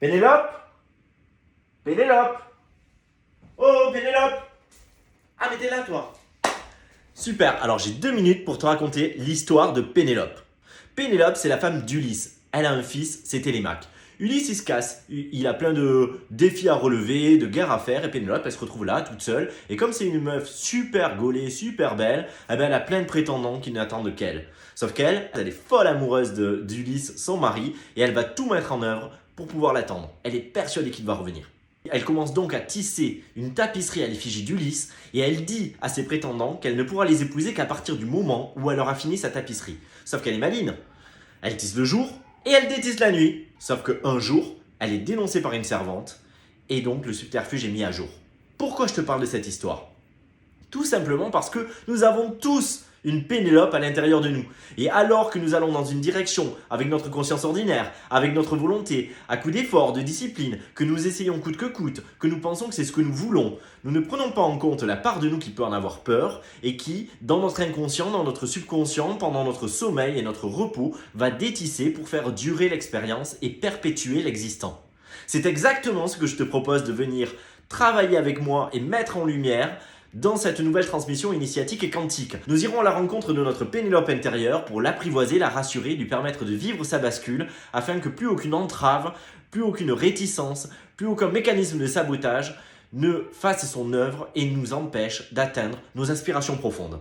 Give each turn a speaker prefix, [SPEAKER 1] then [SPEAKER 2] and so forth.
[SPEAKER 1] Pénélope? Pénélope? Oh, Pénélope! Ah, mais t'es là, toi! Super, alors j'ai 2 minutes pour te raconter l'histoire de Pénélope. Pénélope, c'est la femme d'Ulysse. Elle a un fils, c'est Télémaque. Ulysse, il se casse. Il a plein de défis à relever, de guerres à faire, et Pénélope, elle se retrouve là, toute seule. Et comme c'est une meuf super gaulée, super belle, eh ben, elle a plein de prétendants qui n'attendent qu'elle. Sauf qu'elle, elle est folle amoureuse d'Ulysse, son mari, et elle va tout mettre en œuvre pour pouvoir l'attendre. Elle est persuadée qu'il va revenir. Elle commence donc à tisser une tapisserie à l'effigie d'Ulysse et elle dit à ses prétendants qu'elle ne pourra les épouser qu'à partir du moment où elle aura fini sa tapisserie. Sauf qu'elle est maline. Elle tisse le jour et elle détisse la nuit. Sauf qu'un jour, elle est dénoncée par une servante et donc le subterfuge est mis à jour. Pourquoi je te parle de cette histoire? Tout simplement parce que nous avons tous une Pénélope à l'intérieur de nous. Et alors que nous allons dans une direction avec notre conscience ordinaire, avec notre volonté, à coup d'effort, de discipline, que nous essayons coûte que coûte, que nous pensons que c'est ce que nous voulons, nous ne prenons pas en compte la part de nous qui peut en avoir peur et qui, dans notre inconscient, dans notre subconscient, pendant notre sommeil et notre repos, va détisser pour faire durer l'expérience et perpétuer l'existant. C'est exactement ce que je te propose de venir travailler avec moi et mettre en lumière dans cette nouvelle transmission initiatique et quantique. Nous irons à la rencontre de notre Pénélope intérieure pour l'apprivoiser, la rassurer, lui permettre de vivre sa bascule afin que plus aucune entrave, plus aucune réticence, plus aucun mécanisme de sabotage ne fasse son œuvre et nous empêche d'atteindre nos aspirations profondes.